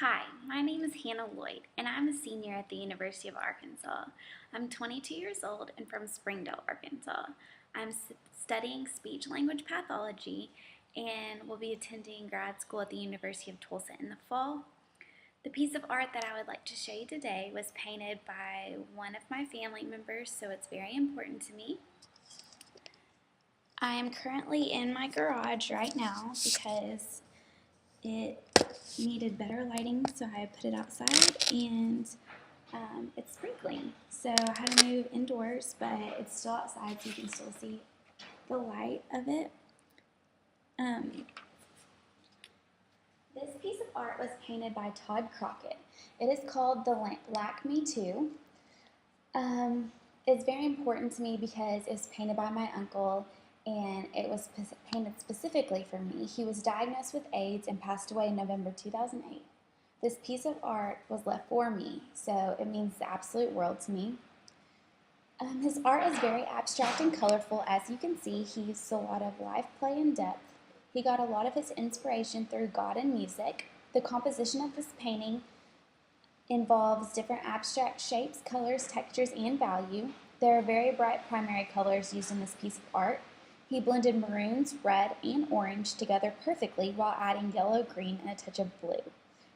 Hi, my name is Hannah Lloyd, and I'm a senior at the University of Arkansas. I'm 22 years old and from Springdale, Arkansas. I'm studying speech-language pathology and will be attending grad school at the University of Tulsa in the fall. The piece of art that I would like to show you today was painted by one of my family members, so it's very important to me. I am currently in my garage right now because it needed better lighting, so I put it outside, and it's sprinkling. So I had to move indoors, but it's still outside, so you can still see the light of it. This piece of art was painted by Todd Crockett. It is called the Lack Me Too. It's very important to me because it's painted by my uncle, and it was painted specifically for me. He was diagnosed with AIDS and passed away in November 2008. This piece of art was left for me, so it means the absolute world to me. His art is very abstract and colorful. As you can see, he used a lot of live play and depth. He got a lot of his inspiration through God and music. The composition of this painting involves different abstract shapes, colors, textures, and value. There are very bright primary colors used in this piece of art. He blended maroons, red, and orange together perfectly while adding yellow, green, and a touch of blue.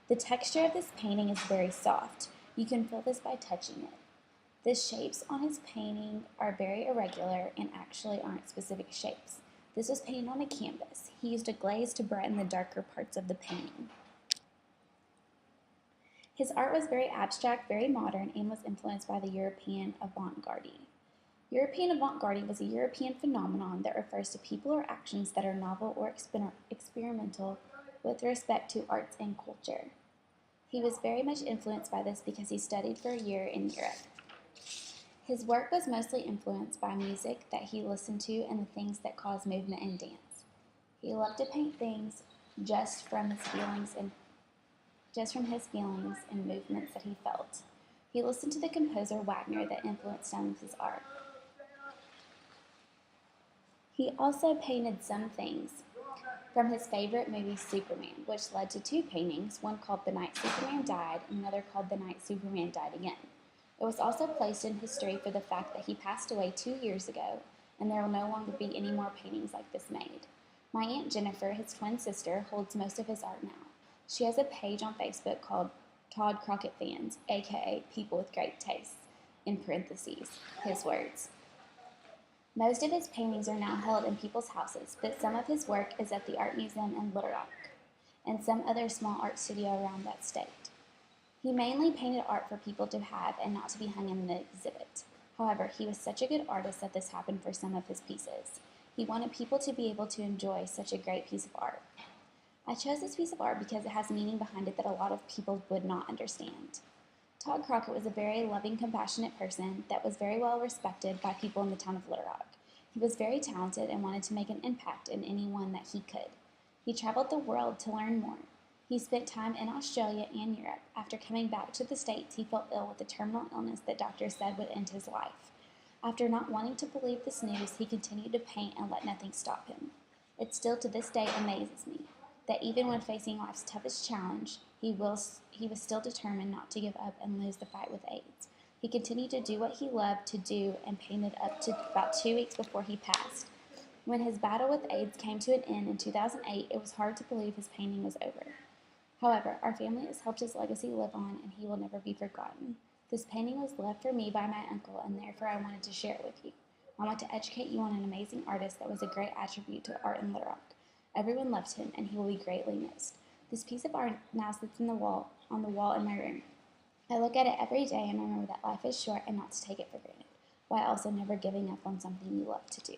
The texture of this painting is very soft. You can feel this by touching it. The shapes on his painting are very irregular and actually aren't specific shapes. This was painted on a canvas. He used a glaze to brighten the darker parts of the painting. His art was very abstract, very modern, and was influenced by the European avant-garde. European avant-garde was a European phenomenon that refers to people or actions that are novel or experimental with respect to arts and culture. He was very much influenced by this because he studied for a year in Europe. His work was mostly influenced by music that he listened to and the things that cause movement and dance. He loved to paint things just from his feelings and movements that he felt. He listened to the composer Wagner that influenced some of his art. He also painted some things from his favorite movie Superman, which led to two paintings, one called The Night Superman Died and another called The Night Superman Died Again. It was also placed in history for the fact that he passed away 2 years ago, and there will no longer be any more paintings like this made. My Aunt Jennifer, his twin sister, holds most of his art now. She has a page on Facebook called Todd Crockett Fans, aka People with Great Tastes, in parentheses, his words. Most of his paintings are now held in people's houses, but some of his work is at the Art Museum in Little Rock and some other small art studio around that state. He mainly painted art for people to have and not to be hung in an exhibit. However, he was such a good artist that this happened for some of his pieces. He wanted people to be able to enjoy such a great piece of art. I chose this piece of art because it has meaning behind it that a lot of people would not understand. Todd Crockett was a very loving, compassionate person that was very well respected by people in the town of Little Rock. He was very talented and wanted to make an impact in anyone that he could. He traveled the world to learn more. He spent time in Australia and Europe. After coming back to the States, he fell ill with a terminal illness that doctors said would end his life. After not wanting to believe this news, he continued to paint and let nothing stop him. It still to this day amazes me that even when facing life's toughest challenge, he was still determined not to give up and lose the fight with AIDS. He continued to do what he loved to do and painted up to about 2 weeks before he passed. When his battle with AIDS came to an end in 2008, it was hard to believe his painting was over. However, our family has helped his legacy live on, and he will never be forgotten. This painting was left for me by my uncle, and therefore I wanted to share it with you. I want to educate you on an amazing artist that was a great attribute to art in Little Rock. Everyone loved him, and he will be greatly missed. This piece of art now sits on the wall in my room. I look at it every day and remember that life is short and not to take it for granted, while also never giving up on something you love to do.